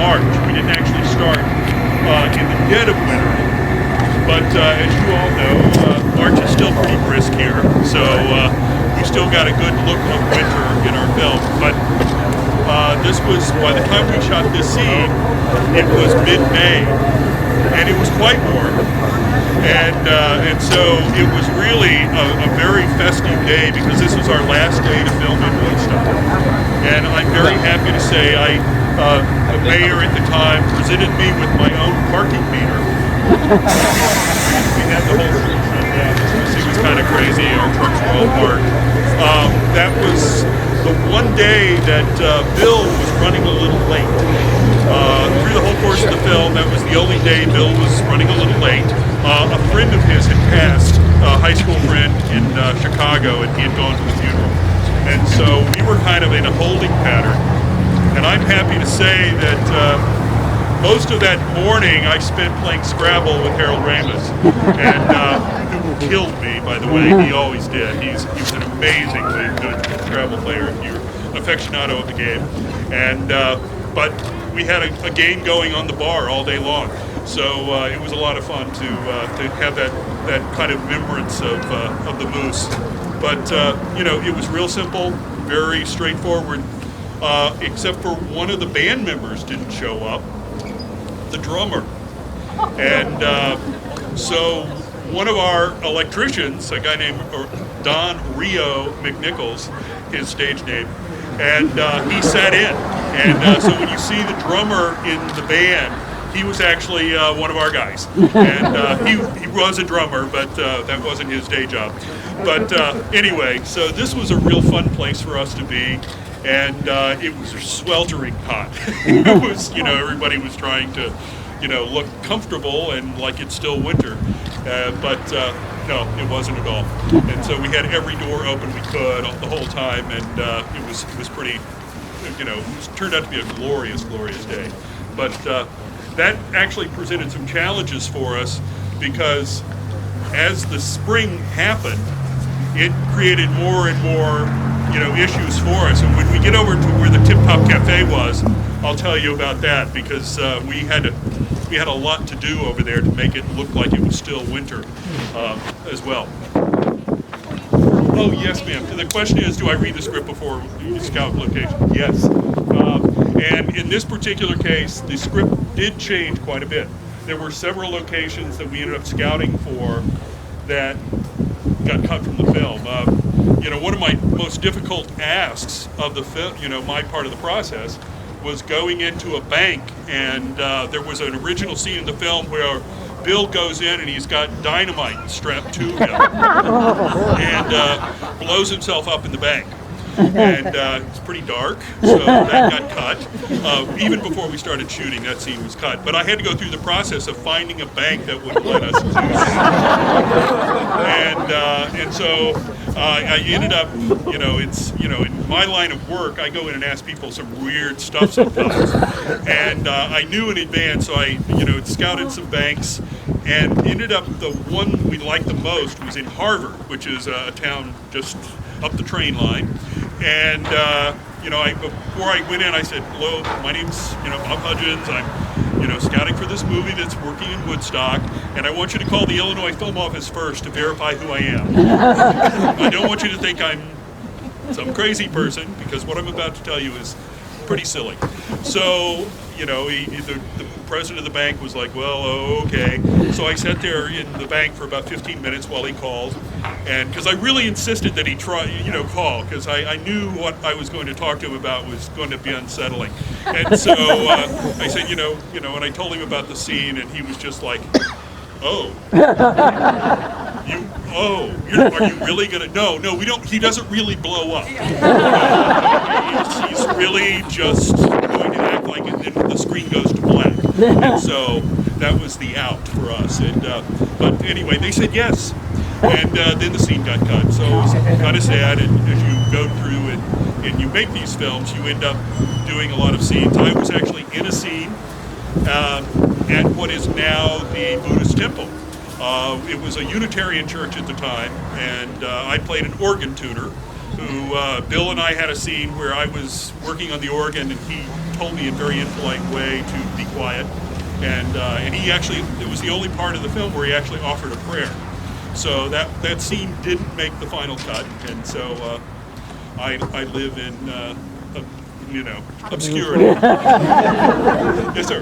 March. We didn't actually start in the dead of winter. But as you all know, March is still pretty brisk here, so we still got a good look of winter in our film. But this was, by the time we shot this scene, it was mid-May, and it was quite warm. And so it was really a very festive day because this was our last day to film in Woodstock. And I'm very happy to say the mayor at the time presented me with my own parking meter. We had the whole street shut down. It was kind of crazy. Our trucks were all parked. That was the one day that Bill was running a little late. Through the whole course of the film, that was the only day Bill was running a little late. A friend of his had passed, a high school friend in Chicago, and he had gone to the funeral. And so we were kind of in a holding pattern. And I'm happy to say that most of that morning I spent playing Scrabble with Harold Ramis, and who killed me, by the way. He always did. He was an amazingly good Scrabble player if you're an aficionado of the game. And but we had a game going on the bar all day long, so it was a lot of fun to have that kind of remembrance of the moose. But it was real simple, very straightforward, except for one of the band members didn't show up. The drummer. And so one of our electricians, a guy named Don Rio McNichols, his stage name, and he sat in. And so when you see the drummer in the band, he was actually one of our guys. And he was a drummer, but that wasn't his day job. But anyway, so this was a real fun place for us to be. And it was sweltering hot. It was, everybody was trying to, look comfortable and like it's still winter. But no, it wasn't at all. And so we had every door open we could the whole time, and it was pretty, it turned out to be a glorious, glorious day. But that actually presented some challenges for us because as the spring happened, it created more and more issues for us. And when we get over to where the Tip Top Cafe was, I'll tell you about that because we had a lot to do over there to make it look like it was still winter as well. Oh yes, ma'am. The question is, do I read the script before you scout location? Yes. And in this particular case, the script did change quite a bit. There were several locations that we ended up scouting for that got cut from the film. One of my most difficult asks of the film, my part of the process, was going into a bank, and there was an original scene in the film where Bill goes in and he's got dynamite strapped to him and blows himself up in the bank. And it's pretty dark, so that got cut. Even before we started shooting, that scene was cut. But I had to go through the process of finding a bank that would let us do it. And so I ended up, in my line of work, I go in and ask people some weird stuff sometimes. And I knew in advance, so I, scouted some banks, and ended up the one we liked the most was in Harvard, which is a town just up the train line. And, before I went in, I said, hello, my name's, Bob Hudgins. I'm, scouting for this movie that's working in Woodstock, and I want you to call the Illinois Film Office first to verify who I am. I don't want you to think I'm some crazy person, because what I'm about to tell you is pretty silly. So, the president of the bank was like, well, okay. So I sat there in the bank for about 15 minutes while he called, and because I really insisted that he call, because I knew what I was going to talk to him about was going to be unsettling. And so I said, and I told him about the scene, and he was just like, oh. Are you really gonna? No, we don't. He doesn't really blow up. He's really just going to act like it, and the screen goes to black. And so that was the out for us. And but anyway, they said yes, and then the scene got cut. So it was kind of sad. And as you go through and you make these films, you end up doing a lot of scenes. I was actually in a scene at what is now the Buddhist temple. It was a Unitarian church at the time, and I played an organ tuner who, Bill and I had a scene where I was working on the organ and he told me in very impolite way to be quiet. And he actually, it was the only part of the film where he actually offered a prayer. So that scene didn't make the final cut, and so I live in obscurity. Yes, sir.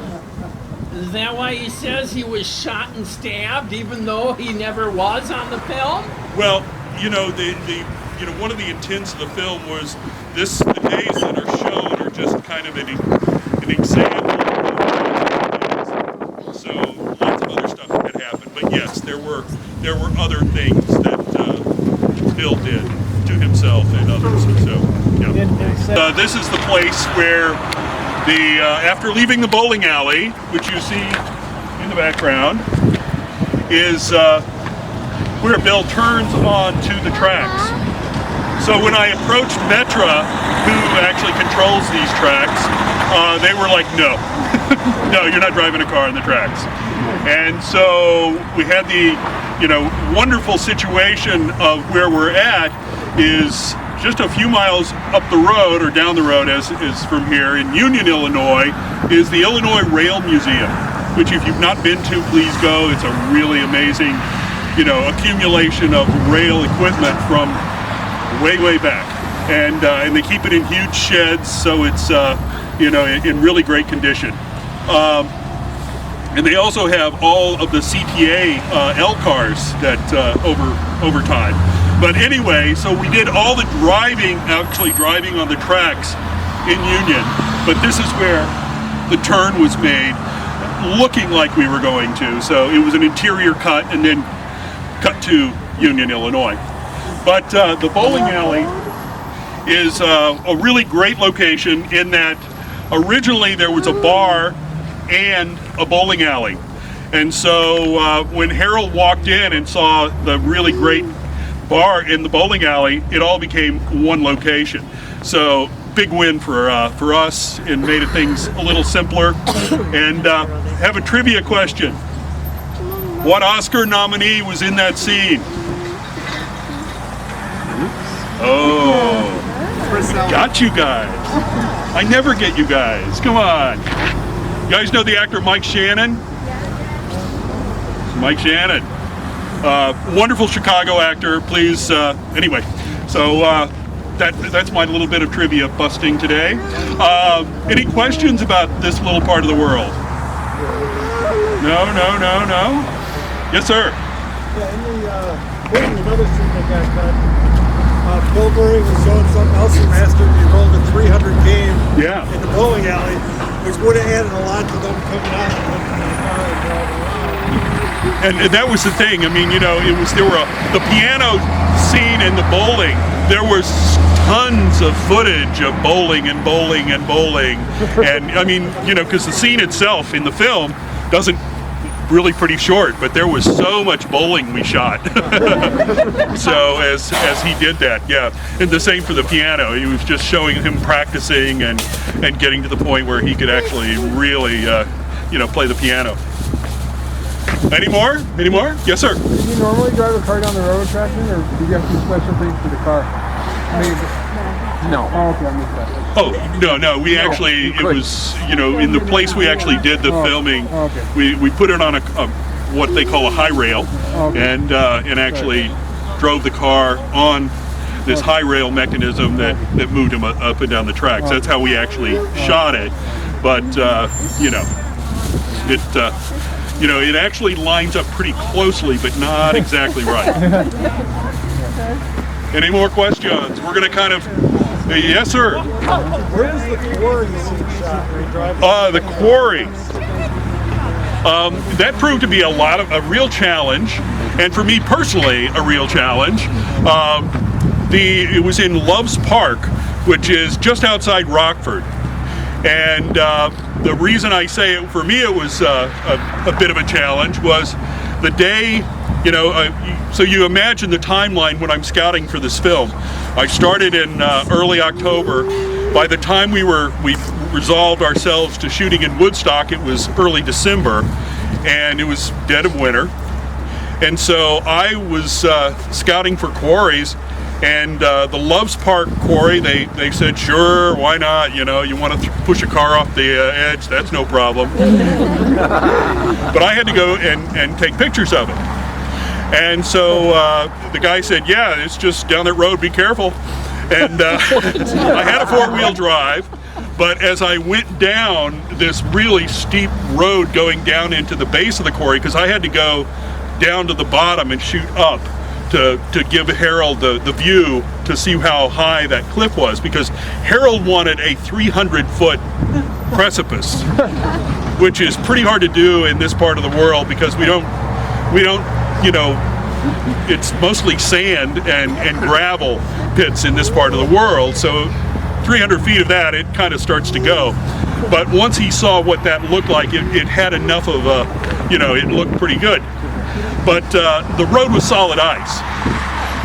Is that why he says he was shot and stabbed, even though he never was on the film? Well, one of the intents of the film was the days that are shown are just kind of an example. So lots of other stuff had happened, but yes, there were other things that Bill did to himself and others. So yeah. This is the place where after leaving the bowling alley, which you see in the background, is where Bill turns onto the tracks. So when I approached Metra, who actually controls these tracks, they were like, no, no, you're not driving a car on the tracks. And so we had the, wonderful situation of where we're at is just a few miles up the road, or down the road as is from here, in Union, Illinois, is the Illinois Rail Museum, which if you've not been to, please go. It's a really amazing, accumulation of rail equipment from way, way back. And they keep it in huge sheds, so it's, in really great condition. And they also have all of the CTA L cars that over time. But anyway, so we did all the driving on the tracks in Union, but this is where the turn was made, looking like we were going to. So it was an interior cut and then cut to Union, Illinois. But the bowling alley is a really great location in that originally there was a bar and a bowling alley. And so when Harold walked in and saw the really great bar in the bowling alley, it all became one location. So big win for us, and made things a little simpler. And have a trivia question. What Oscar nominee was in that scene? Oh, got you guys. I never get you guys. Come on. You guys know the actor Mike Shannon? Mike Shannon. Wonderful Chicago actor. Please, anyway. So that's my little bit of trivia busting today. Any questions about this little part of the world? No. Yes, sir. Yeah, in the another scene that got cut. Bill Murray was showing something else he mastered. He rolled a 300 game in the bowling alley, which would have added a lot to them coming out and looking in the car and driving around. And that was the thing. I mean, the piano scene in the bowling. There was tons of footage of bowling. And I mean, because the scene itself in the film doesn't. Really pretty short, but there was so much bowling we shot. So as he did that, yeah. And the same for the piano. He was just showing him practicing and getting to the point where he could actually really, play the piano. Any more? Yes, sir. Do you normally drive a car down the railroad track, or do you have to do special things for the car? No. Oh, okay, I missed that. Oh, no, we actually, it was, in the place we actually did the filming, we put it on what they call a high rail, and actually drove the car on this high rail mechanism that moved him up and down the tracks. That's how we actually shot it, but, it actually lines up pretty closely, but not exactly right. Any more questions? We're going to kind of... Yes, sir. Where is the quarry scene shot where you drive? The quarry. That proved to be a real challenge, and for me personally, a real challenge. It was in Loves Park, which is just outside Rockford, and the reason I say for me it was a bit of a challenge was the day. So you imagine the timeline when I'm scouting for this film. I started in early October. By the time we resolved ourselves to shooting in Woodstock, it was early December, and it was dead of winter. And so I was scouting for quarries, And the Loves Park quarry, they said, sure, why not? You know, you want to push a car off the edge, that's no problem. But I had to go and take pictures of it. And so the guy said, yeah, it's just down that road, be careful. And I had a 4-wheel drive, but as I went down this really steep road going down into the base of the quarry, because I had to go down to the bottom and shoot up to give Harold the view to see how high that cliff was, because Harold wanted a 300-foot precipice, which is pretty hard to do in this part of the world because we don't, you know, it's mostly sand and gravel pits in this part of the world, so 300 feet of that, it kind of starts to go. But once he saw what that looked like, it had enough of a, you know, it looked pretty good. But the road was solid ice.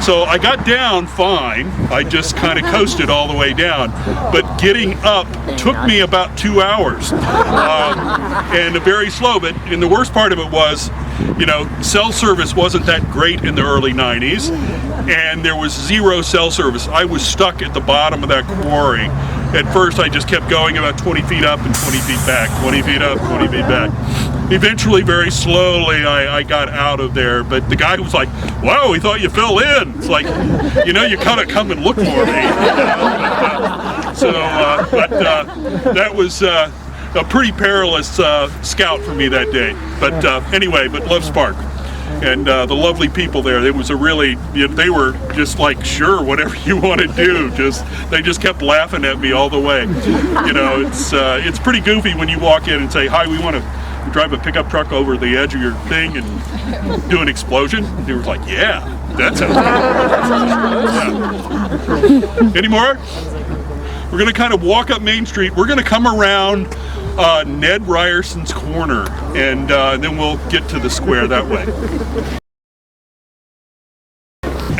So I got down fine. I just kind of coasted all the way down. But getting up took me about 2 hours. And very slow, but and the worst part of it was, you know, cell service wasn't that great in the early 90s, and there was 0 cell service. I was stuck at the bottom of that quarry. At first I just kept going about 20 feet up and 20 feet back, 20 feet up, 20 feet back. Eventually, very slowly, I got out of there, but the guy was like, wow, we thought you fell in. It's like, you know, you kind of come and look for me. That was a pretty perilous scout for me that day. But anyway, but Loves Park. And the lovely people there, it was a really, you know, they were just like, sure, whatever you want to do. They just kept laughing at me all the way. You know, it's pretty goofy when you walk in and say, hi, we want to drive a pickup truck over the edge of your thing and do an explosion. And they were like, yeah, that sounds good. Yeah. Any more? We're going to kind of walk up Main Street. We're going to come around Ned Ryerson's corner, and then we'll get to the square that way.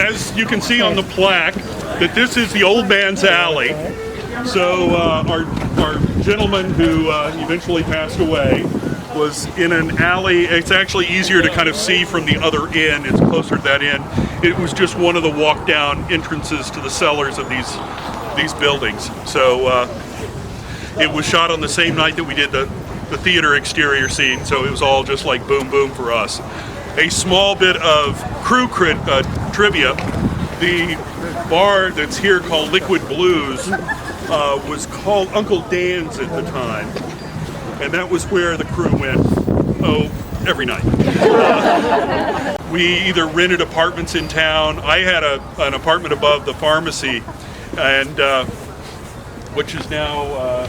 As you can see on the plaque, that this is the Old Man's Alley. So our gentleman who eventually passed away was in an alley. It's actually easier to kind of see from the other end. It's closer to that end. It was just one of the walk down entrances to the cellars of these buildings. So it was shot on the same night that we did the theater exterior scene, so it was all just like boom boom for us. A small bit of crew trivia. The bar that's here called Liquid Blues was called Uncle Dan's at the time, and that was where the crew went, every night. We either rented apartments in town. I had an apartment above the pharmacy, and which is now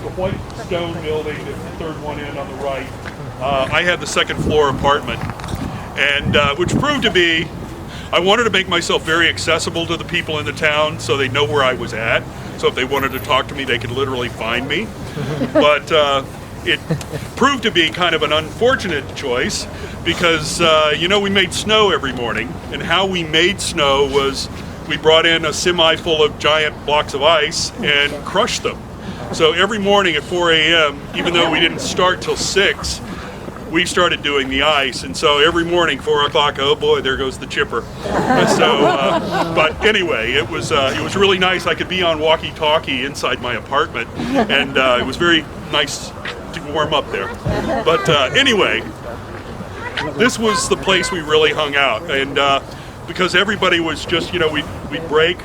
the white stone building, the third one in on the right. I had the second floor apartment, and which proved to be, I wanted to make myself very accessible to the people in the town so they know where I was at. So if they wanted to talk to me, they could literally find me. But it proved to be kind of an unfortunate choice because, you know, we made snow every morning, and how we made snow was we brought in a semi full of giant blocks of ice and crushed them. So every morning at 4 a.m., even though we didn't start till 6, we started doing the ice, and so every morning, 4 o'clock, oh boy, there goes the chipper. But anyway, it was really nice. I could be on walkie-talkie inside my apartment, and it was very nice to warm up there. But anyway, this was the place we really hung out, and because everybody was just, you know, we'd break,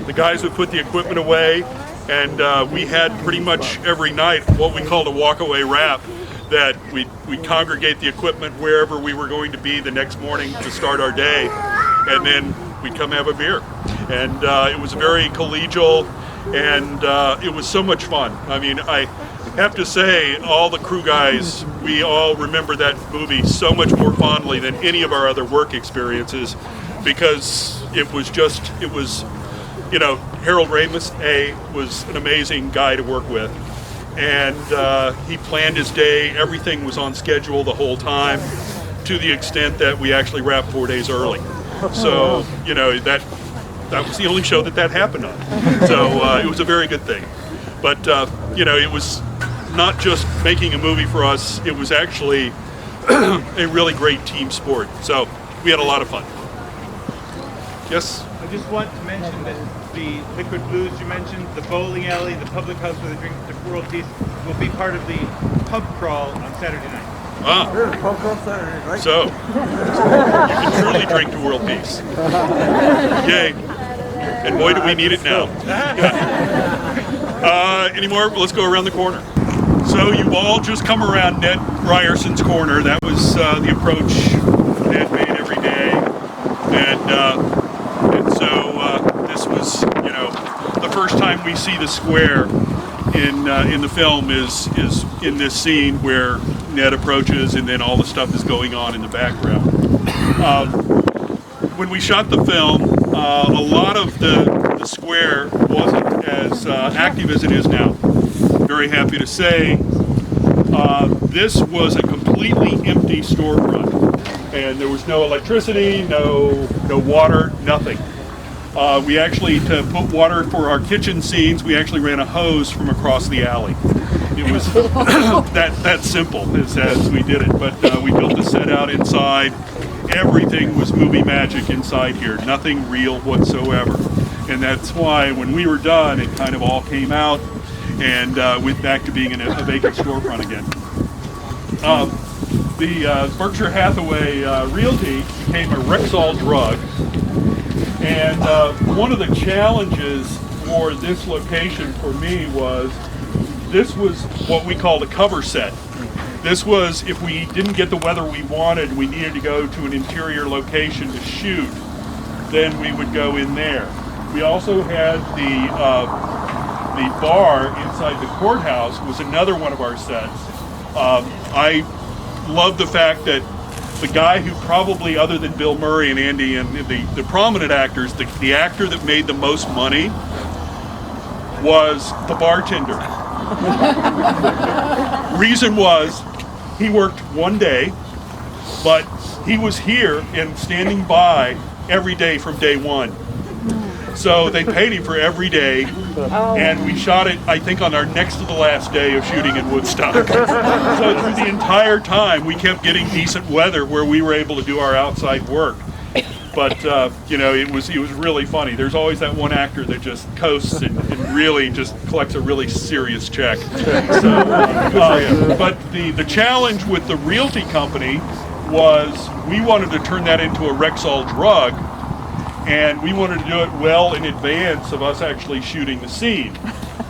the guys would put the equipment away, and we had pretty much every night what we called a walk-away wrap, that we'd congregate the equipment wherever we were going to be the next morning to start our day, and then we'd come have a beer. And it was very collegial, and it was so much fun. I mean, I have to say, all the crew guys, we all remember that movie so much more fondly than any of our other work experiences, because it was, you know, Harold Ramis was an amazing guy to work with. And he planned his day. Everything was on schedule the whole time, to the extent that we actually wrapped 4 days early. So, you know, that was the only show that happened on. So it was a very good thing. But, you know, it was not just making a movie for us. It was actually a really great team sport. So we had a lot of fun. Yes? I just want to mention that the Liquid Blues you mentioned, the bowling alley, the public house where they drink the world peace will be part of the pub crawl on Saturday night. Ah, so you can truly drink to world peace. Yay. And boy, do we need it now. Any more? Let's go around the corner. So you've all just come around Ned Ryerson's corner. That was the approach Ned made every day. And so this was, the first time we see the square in the film is in this scene where Ned approaches, and then all the stuff is going on in the background. When we shot the film, a lot of the square wasn't as active as it is now. Very happy to say this was a completely empty storefront, and there was no electricity, no water, nothing. We actually, to put water for our kitchen scenes, we actually ran a hose from across the alley. It was that simple as we did it, but we built the set out inside. Everything was movie magic inside here, nothing real whatsoever. And that's why when we were done, it kind of all came out and went back to being in a vacant storefront again. The Berkshire Hathaway Realty became a Rexall drug. And one of the challenges for this location for me was, this was what we called a cover set. This was, if we didn't get the weather we wanted, we needed to go to an interior location to shoot, then we would go in there. We also had the bar inside the courthouse was another one of our sets. I love the fact that the guy who probably, other than Bill Murray and Andy and the prominent actors, the actor that made the most money was the bartender. Reason was, he worked one day, but he was here and standing by every day from day one. So they paid him for every day, and we shot it, I think, on our next to the last day of shooting in Woodstock. So through the entire time, we kept getting decent weather where we were able to do our outside work. But it was really funny. There's always that one actor that just coasts and really just collects a really serious check. But the challenge with the realty company was we wanted to turn that into a Rexall drug, and we wanted to do it well in advance of us actually shooting the scene.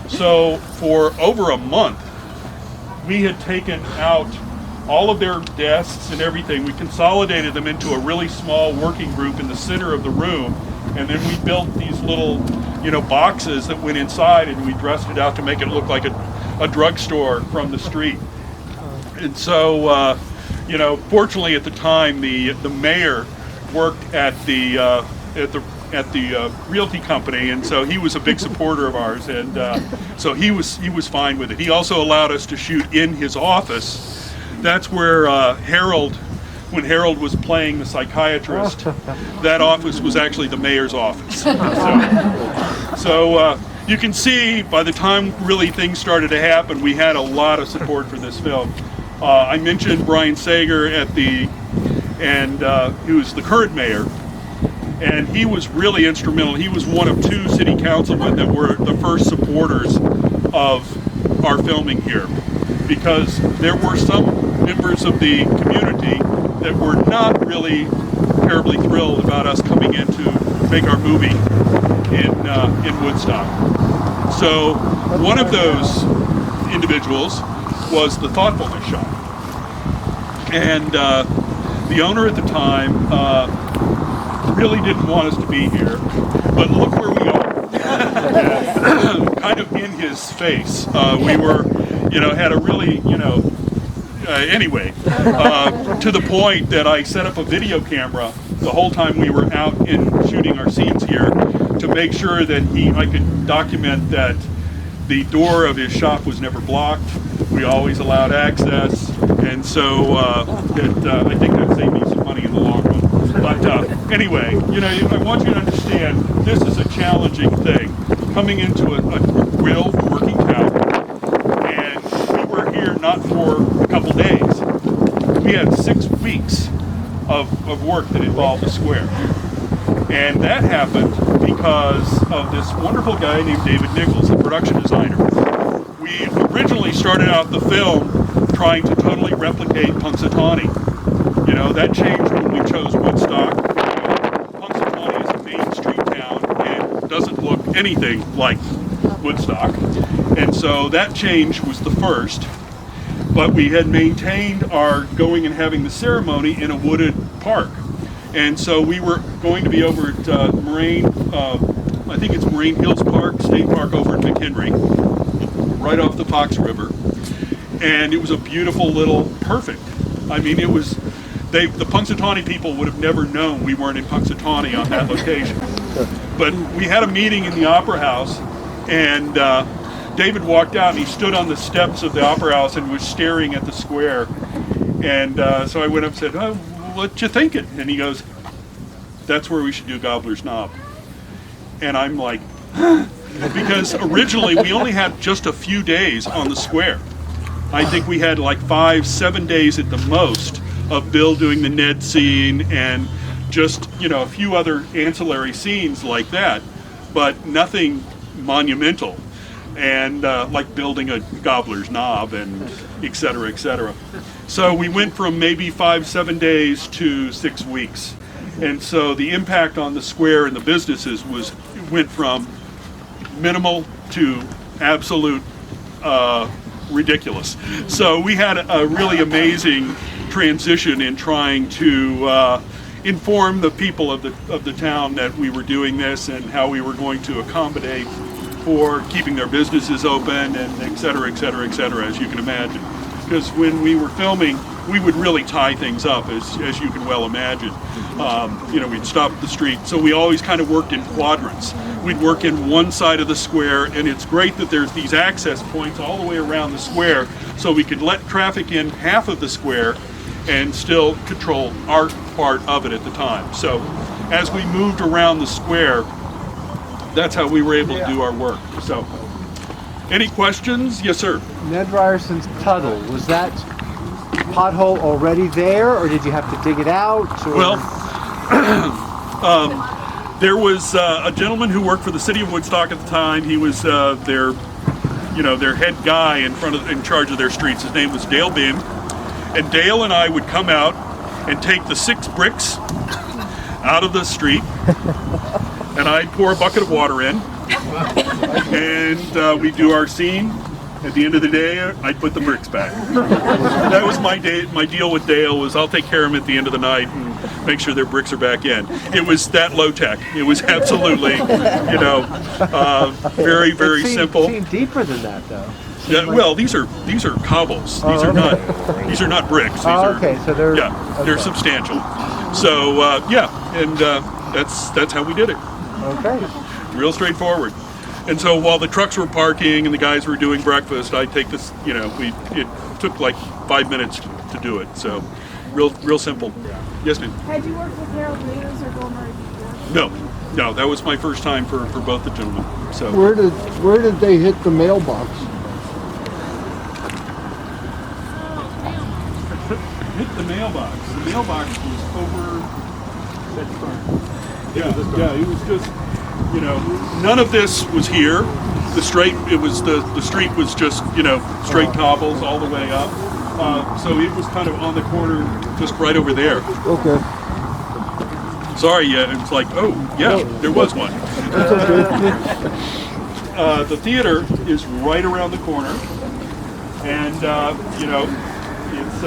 So for over a month, we had taken out all of their desks and everything. We consolidated them into a really small working group in the center of the room, and then we built these little, boxes that went inside, and we dressed it out to make it look like a drugstore from the street. And so, fortunately at the time, the mayor worked at the realty company, and so he was a big supporter of ours, and so he was fine with it. He also allowed us to shoot in his office. That's where when Harold was playing the psychiatrist, that office was actually the mayor's office. So you can see by the time really things started to happen, we had a lot of support for this film. I mentioned Brian Sager who was the current mayor, and he was really instrumental. He was one of 2 city councilmen that were the first supporters of our filming here, because there were some members of the community that were not really terribly thrilled about us coming in to make our movie in Woodstock. So one of those individuals was the Thoughtfulness Shop, and the owner at the time really didn't want us to be here, but look where we are. Kind of in his face. We were, had a really, anyway, to the point that I set up a video camera the whole time we were out in shooting our scenes here to make sure that I could document that the door of his shop was never blocked. We always allowed access, and so I think that saved me some money in the long run. But anyway, I want you to understand this is a challenging thing, coming into a real working town, and we were here not for a couple days. We had 6 weeks of work that involved the square. And that happened because of this wonderful guy named David Nichols, the production designer. We originally started out the film trying to totally replicate Punxsutawney. You know, that changed when we chose Woodstock. Punxsutawney is a Main Street town and doesn't look anything like Woodstock. And so that change was the first. But we had maintained our going and having the ceremony in a wooded park. And so we were going to be over at Moraine, I think it's Moraine Hills Park, State Park over in McHenry, right off the Fox River. And it was a beautiful little, perfect. I mean, it was, the Punxsutawney people would have never known we weren't in Punxsutawney on that location. But we had a meeting in the Opera House, and David walked out and he stood on the steps of the Opera House and was staring at the square. And so I went up and said, "Oh, what you thinking?" And he goes, "That's where we should do Gobbler's Knob." And I'm like, because originally we only had just a few days on the square. I think we had like 5-7 days at the most of Bill doing the Ned scene and just, you know, a few other ancillary scenes like that, but nothing monumental. And like building a Gobbler's Knob and et cetera, et cetera. So we went from maybe 5-7 days to 6 weeks. And so the impact on the square and the businesses went from minimal to absolute ridiculous. So we had a really amazing transition in trying to inform the people of the town that we were doing this and how we were going to accommodate for keeping their businesses open and et cetera, et cetera, et cetera, as you can imagine. Because when we were filming, we would really tie things up, as you can well imagine. You know, we'd stop at the street, so we always kind of worked in quadrants. We'd work in one side of the square, and it's great that there's these access points all the way around the square, so we could let traffic in half of the square and still control our part of it at the time. So as we moved around the square, that's how we were able to do our work. So, any questions? Yes, sir. Ned Ryerson's puddle, was that pothole already there, or did you have to dig it out? Or? Well, there was a gentleman who worked for the city of Woodstock at the time. He was their head guy in charge of their streets. His name was Dale Beam, and Dale and I would come out and take the 6 bricks out of the street. And I'd pour a bucket of water in, and we'd do our scene. At the end of the day, I'd put the bricks back. That was my deal with Dale, was I'll take care of them at the end of the night and make sure their bricks are back in. It was that low tech. It was absolutely, very, very simple. It seemed deeper than that, though. Yeah, well, these are cobbles. These are not bricks. These okay, so they're they're substantial. So and that's how we did it. Okay. Real straightforward. And so while the trucks were parking and the guys were doing breakfast, I'd take this, it took like 5 minutes to do it. So real simple. Yes, ma'am. Had you worked with Harold Ramis or Bill Murray before? No, that was my first time for both the gentlemen. So Where did they hit the mailbox? hit the mailbox. The mailbox was over that front. Yeah, it was just, none of this was here. The street was just, straight cobbles all the way up. So it was kind of on the corner, just right over there. Okay. Sorry, it's like, there was one. The theater is right around the corner, and it's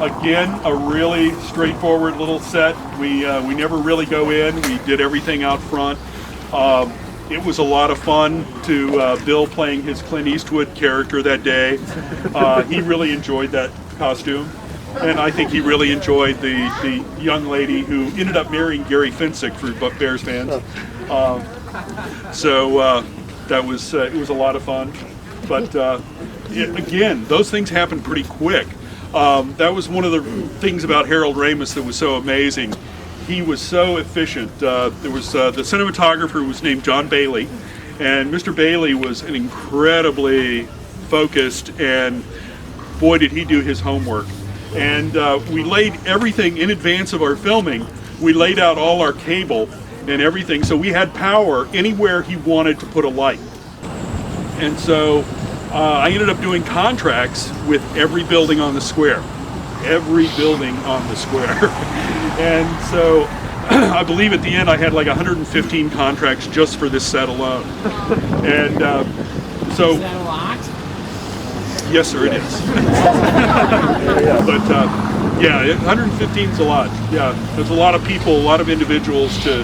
again a really straightforward little set. We never really go in. We did everything out front. It was a lot of fun to Bill playing his Clint Eastwood character that day. He really enjoyed that costume. And I think he really enjoyed the young lady who ended up marrying Gary Finsick for Bears fans. That was it was a lot of fun. But again, those things happened pretty quick. That was one of the things about Harold Ramis that was so amazing. He was so efficient. There was the cinematographer was named John Bailey, and Mr. Bailey was an incredibly focused, and boy did he do his homework. And we laid everything in advance of our filming. We laid out all our cable and everything, so we had power anywhere he wanted to put a light. And so I ended up doing contracts with every building on the square. Every building on the square. And so I believe at the end I had like 115 contracts just for this set alone. And so... Is that a lot? Yes, sir, it is. But yeah, 115 is a lot. Yeah, there's a lot of people, a lot of individuals to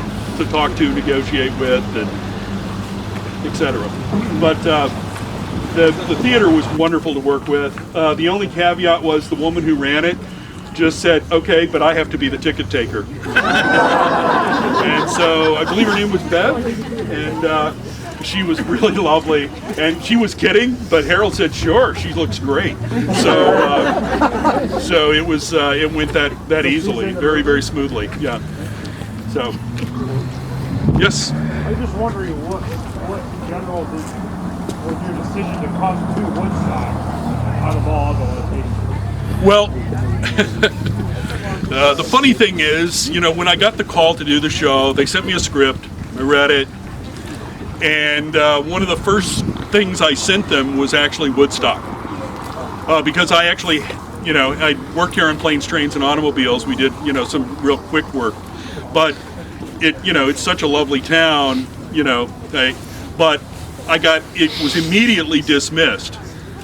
talk to, negotiate with, and etc. But the theater was wonderful to work with. The only caveat was the woman who ran it just said, "Okay, but I have to be the ticket taker." And so I believe her name was Bev, and she was really lovely, and she was kidding, but Harold said, "Sure, she looks great." So it was it went that easily, very, very smoothly. Yeah. So yes. I was just wondering what in general was your decision to come to Woodstock out of all the locations? Well, the funny thing is, you know, when I got the call to do the show, they sent me a script. I read it. And one of the first things I sent them was actually Woodstock. Because I actually, you know, I worked here on planes, trains, and automobiles. We did, you know, some real quick work. But, it's such a lovely town, but it was immediately dismissed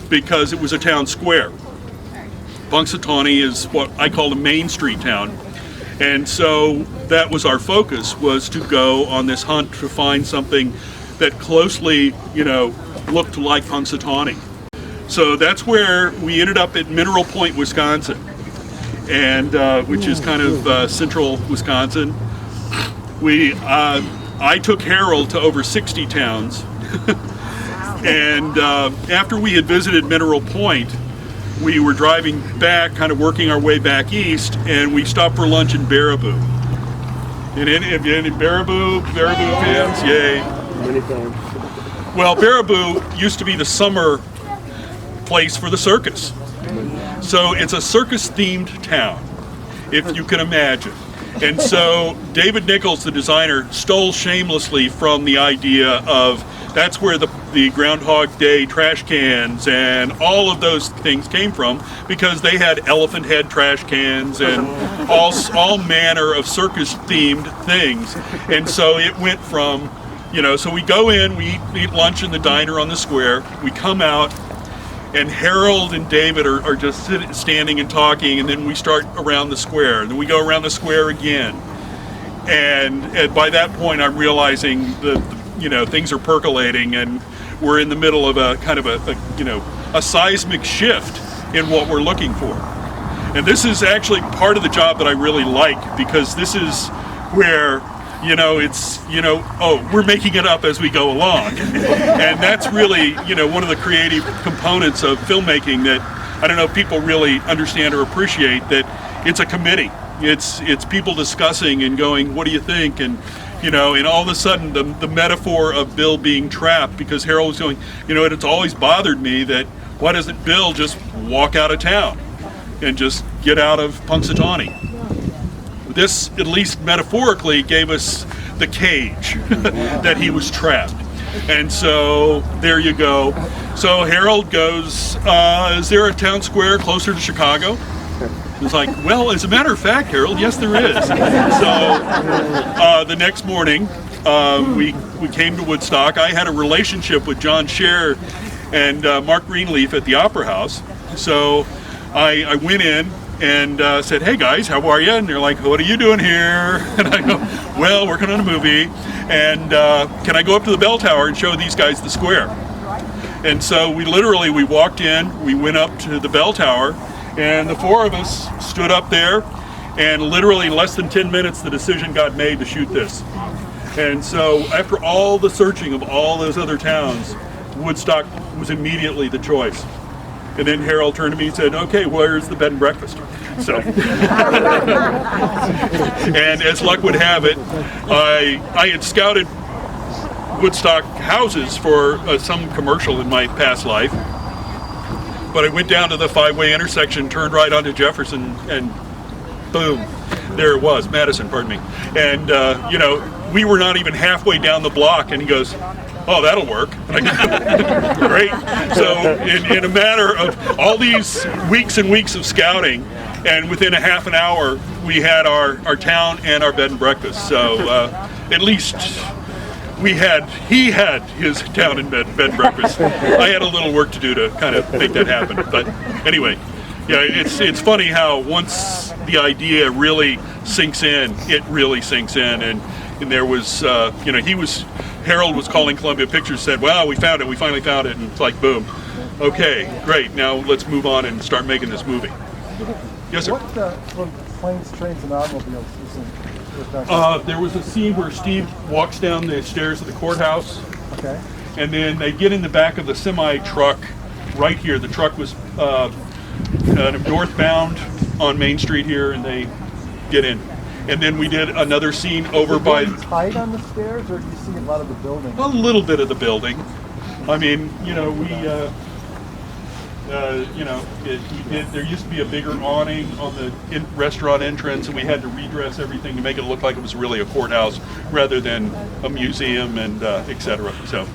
because it was a town square. Punxsutawney is what I call a Main Street town. And so that was our focus, was to go on this hunt to find something that closely, looked like Punxsutawney. So that's where we ended up at Mineral Point, Wisconsin, and which is kind of central Wisconsin. I took Harold to over 60 towns, and after we had visited Mineral Point, we were driving back, kind of working our way back east, and we stopped for lunch in Baraboo. And in Baraboo fans, yay. Many times. Well, Baraboo used to be the summer place for the circus. So it's a circus-themed town, if you can imagine. And so David Nichols, the designer, stole shamelessly from the idea of that's where the Groundhog Day trash cans and all of those things came from, because they had elephant head trash cans and all manner of circus-themed things. And so it went from, so we go in, we eat lunch in the diner on the square, we come out, and Harold and David are just standing and talking, and then we start around the square, and then we go around the square again. And by that point, I'm realizing that, things are percolating, and we're in the middle of a kind of a seismic shift in what we're looking for. And this is actually part of the job that I really like, because this is where we're making it up as we go along. And that's really, one of the creative components of filmmaking that I don't know if people really understand or appreciate, that it's a committee. It's people discussing and going, what do you think? And, and all of a sudden the metaphor of Bill being trapped, because Harold was going, it's always bothered me that why doesn't Bill just walk out of town and just get out of Punxsutawney? This, at least metaphorically, gave us the cage that he was trapped. And so there you go. So Harold goes, is there a town square closer to Chicago? It's like, well, as a matter of fact, Harold, yes, there is. So the next morning, we came to Woodstock. I had a relationship with John Scher and Mark Greenleaf at the Opera House. So I went in and said, hey guys, how are you? And they're like, what are you doing here? And I go, well, working on a movie, and can I go up to the bell tower and show these guys the square? And so we walked in, we went up to the bell tower, and the four of us stood up there, and literally in less than 10 minutes the decision got made to shoot this. And so after all the searching of all those other towns, Woodstock was immediately the choice. And then Harold turned to me and said, okay, where's the bed and breakfast? So, and as luck would have it, I had scouted Woodstock houses for some commercial in my past life. But I went down to the 5-way intersection, turned right onto Jefferson, and boom, there it was, Madison, pardon me. And, you know, we were not even halfway down the block, and he goes, oh, that'll work. Great. So in a matter of all these weeks and weeks of scouting, and within a half an hour, we had our town and our bed and breakfast. So at least he had his town and bed and breakfast. I had a little work to do to kind of make that happen. But anyway, yeah, it's funny how once the idea really sinks in, it really sinks in. And there was, you know, Harold was calling Columbia Pictures, said, well, we found it, we finally found it, and it's like, boom. Okay, great, now let's move on and start making this movie. Yes, sir? What from Planes, Trains, and Automobiles is in there was a scene where Steve walks down the stairs of the courthouse, Okay. and then they get in the back of the semi-truck right here. The truck was northbound on Main Street here, and they get in. And then we did another scene over by... Tight on the stairs, or do you see a lot of the building? A little bit of the building. I mean, you know, there used to be a bigger awning on the restaurant entrance, and we had to redress everything to make it look like it was really a courthouse rather than a museum and et cetera. So,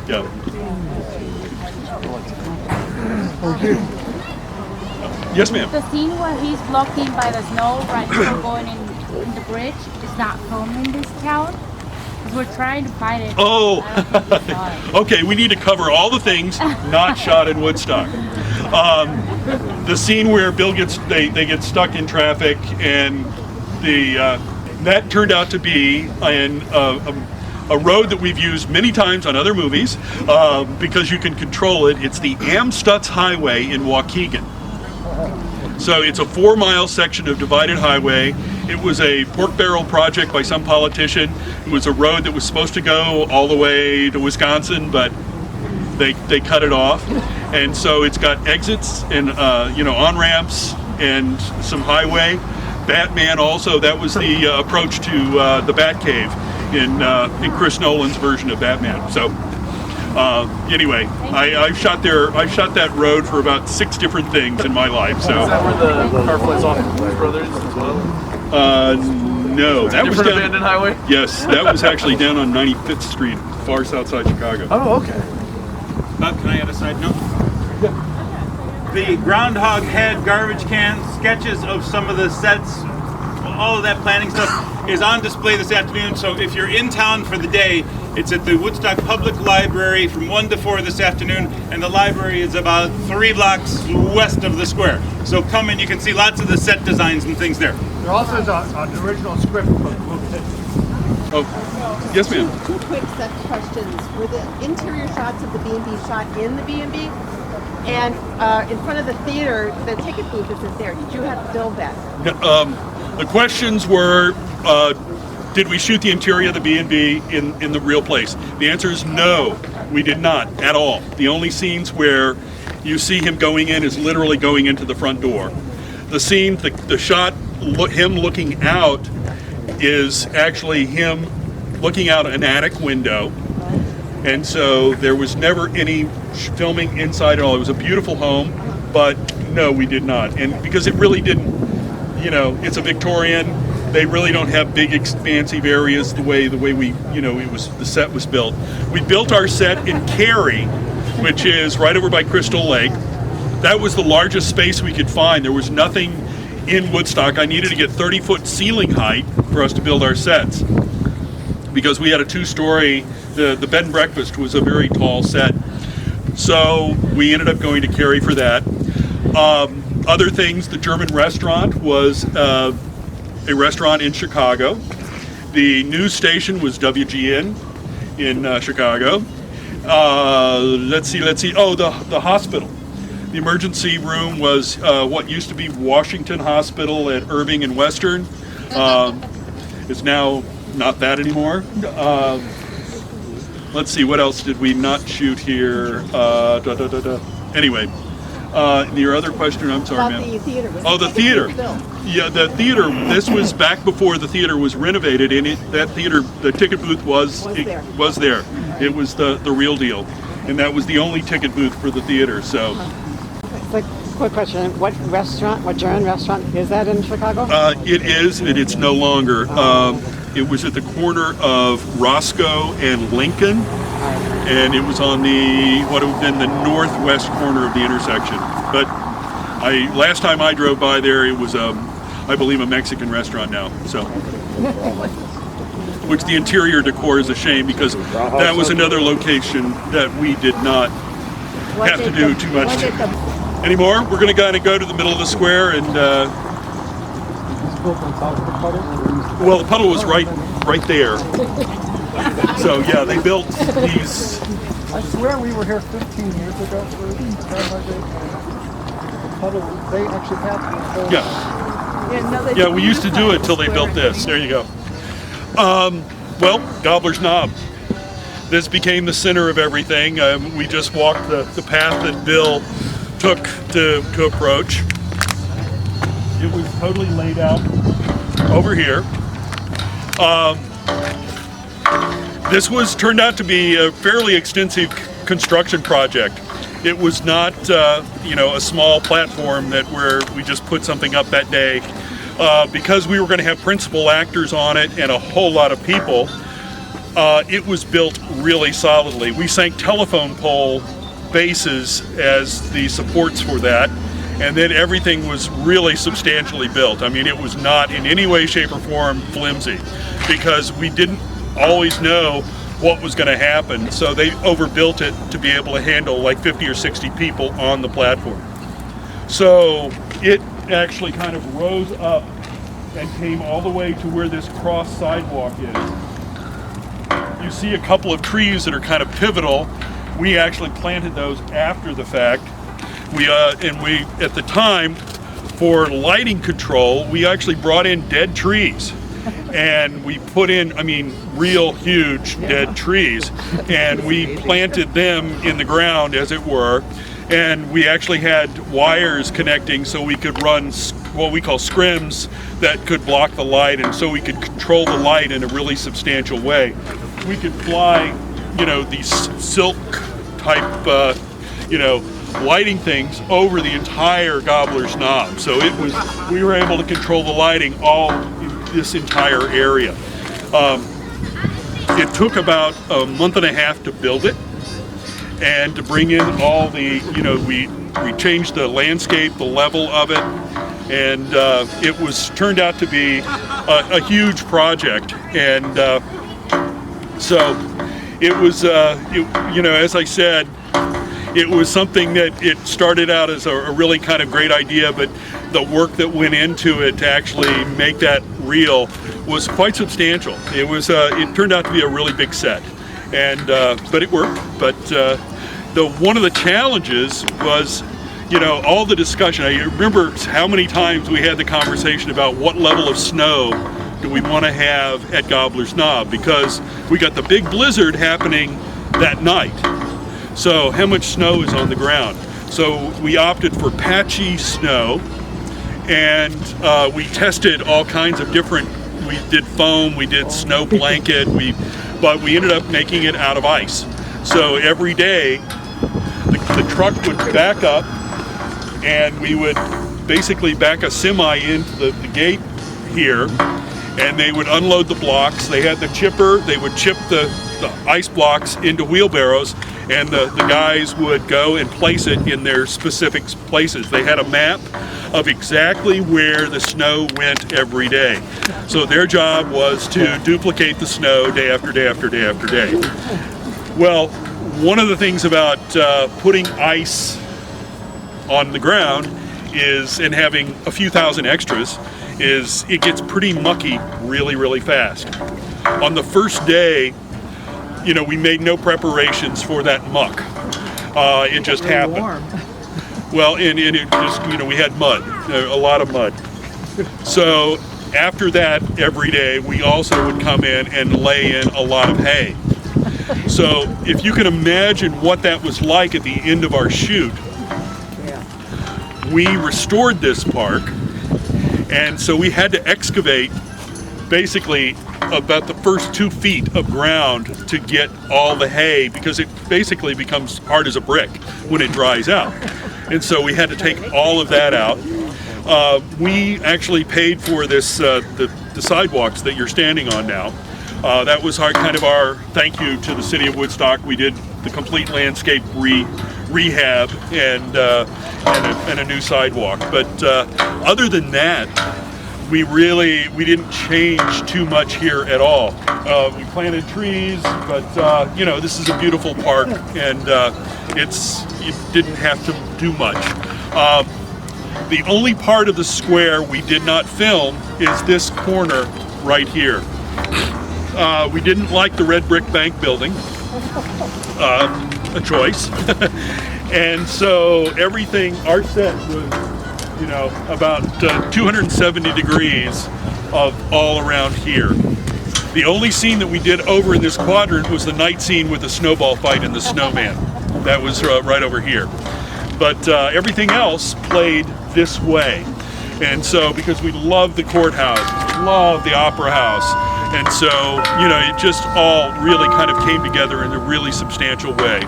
yeah. Yes, ma'am. The scene where he's blocking by the snow right before going in the bridge is not filmed in this town. Because we're trying to find it. Oh, okay. We need to cover all the things not shot in Woodstock. The scene where Bill they get stuck in traffic, and that turned out to be in a road that we've used many times on other movies because you can control it. It's the Amstutz Highway in Waukegan. So it's a 4-mile section of divided highway. It was a pork barrel project by some politician. It was a road that was supposed to go all the way to Wisconsin, but they cut it off. And so it's got exits and on-ramps and some highway. Batman also, that was the approach to the Batcave in Chris Nolan's version of Batman. So anyway, I've shot that road for about 6 different things in my life. So. Is that where the car flies off Blues Brothers as well? No, that was down. Abandoned highway. Yes, that was actually down on 95th Street, far south side Chicago. Oh, okay. Bob, can I add a side note? The Groundhog had garbage cans, sketches of some of the sets, all of that planning stuff is on display this afternoon. So if you're in town for the day, it's at the Woodstock Public Library from 1 to 4 this afternoon, and the library is about 3 blocks west of the square. So come in, you can see lots of the set designs and things there. There also is an original script for the movie. Oh, yes, ma'am. Two quick set questions. Were the interior shots of the B&B shot in the B&B? And in front of the theater, the ticket booth isn't there. Did you have to build that? The questions were, did we shoot the interior of the B&B in the real place? The answer is no, we did not at all. The only scenes where you see him going in is literally going into the front door. The scene, the shot, him looking out is actually him looking out an attic window. And so there was never any filming inside at all. It was a beautiful home, but no, we did not. And because it really didn't, it's a Victorian, they really don't have big expansive areas the way we, the set was built. We built our set in Cary, which is right over by Crystal Lake. That was the largest space we could find. There was nothing in Woodstock. I needed to get 30-foot ceiling height for us to build our sets because we had a 2-story, the bed and breakfast was a very tall set. So we ended up going to Cary for that. Other things, the German restaurant was a restaurant in Chicago. The news station was WGN in Chicago. Let's see. Oh, the hospital. The emergency room was what used to be Washington Hospital at Irving and Western. It's now not that anymore. Let's see, what else did we not shoot here? Anyway, your other question, I'm sorry, ma'am. About the theater. Oh, the theater. Yeah, the theater. This was back before the theater was renovated, and that theater, the ticket booth was there. It was the real deal. and that was the only ticket booth for the theater. So. Like, quick question: what German restaurant is that in Chicago? It is, and it's no longer. It was at the corner of Roscoe and Lincoln, and it was on the what would have been the northwest corner of the intersection. But last time I drove by there, it was I believe a Mexican restaurant now. So, which the interior decor is a shame because that was another location that we did not have to do too much anymore. We're going to kind of go to the middle of the square and. Well, the puddle was right there. So yeah, they built these. I swear we were here 15 years ago for Groundhog Day. Puddle, they actually had the Yeah. Yeah, we used to do it till they built this. There you go. Well, Gobbler's Knob. This became the center of everything. We just walked the path that Bill took to approach. It was totally laid out over here. This turned out to be a fairly extensive construction project. It was not, a small platform where we just put something up that day. Because we were going to have principal actors on it and a whole lot of people, it was built really solidly. We sank telephone pole bases as the supports for that, and then everything was really substantially built. I mean, it was not in any way, shape, or form flimsy, because we didn't always know what was going to happen, so they overbuilt it to be able to handle like 50 or 60 people on the platform. So it actually kind of rose up and came all the way to where this cross sidewalk is. You see a couple of trees that are kind of pivotal. We actually planted those after the fact. We at the time, for lighting control, we actually brought in dead trees. And we put in, real huge dead trees, and we planted them in the ground, as it were. And we actually had wires connecting so we could run what we call scrims that could block the light, and so we could control the light in a really substantial way. We could fly, these silk type, lighting things over the entire Gobbler's Knob. So we were able to control the lighting all in this entire area. It took about a month and a half to build it, and to bring in all the, we changed the landscape, the level of it, and it turned out to be a huge project. And so it was, as I said, it was something that it started out as a really kind of great idea, but the work that went into it to actually make that real was quite substantial. It was, it turned out to be a really big set, and but it worked. But one of the challenges was, all the discussion. I remember how many times we had the conversation about what level of snow do we want to have at Gobbler's Knob, because we got the big blizzard happening that night. So how much snow is on the ground? So we opted for patchy snow, and we tested all kinds of different, we did foam, we did snow blanket, but we ended up making it out of ice. So every day the truck would back up, and we would basically back a semi into the gate here, and they would unload the blocks. They had the chipper, they would chip the ice blocks into wheelbarrows, and the guys would go and place it in their specific places. They had a map of exactly where the snow went every day. So their job was to duplicate the snow day after day after day after day. Well, one of the things about putting ice on the ground and having a few thousand extras is it gets pretty mucky really, really fast. On the first day, we made no preparations for that muck. It just happened. Well, and it just, we had mud, a lot of mud. So after that, every day, we also would come in and lay in a lot of hay. So if you can imagine what that was like at the end of our shoot, we restored this park, and so we had to excavate basically about the first 2 feet of ground to get all the hay, because it basically becomes hard as a brick when it dries out. And so we had to take all of that out. We actually paid for this, the sidewalks that you're standing on now. That was kind of our thank you to the city of Woodstock. We did the complete landscape rehab and a new sidewalk. But other than that, we didn't change too much here at all. We planted trees, but you know, this is a beautiful park, and it didn't have to do much. The only part of the square we did not film is this corner right here. We didn't like the red brick bank building, a choice. And so everything, our set was, you know, about 270 degrees of all around here. The only scene that we did over in this quadrant was the night scene with the snowball fight and the snowman. That was right over here. But everything else played this way. And so, because we love the courthouse, love the opera house, and so, you know, it just all really kind of came together in a really substantial way.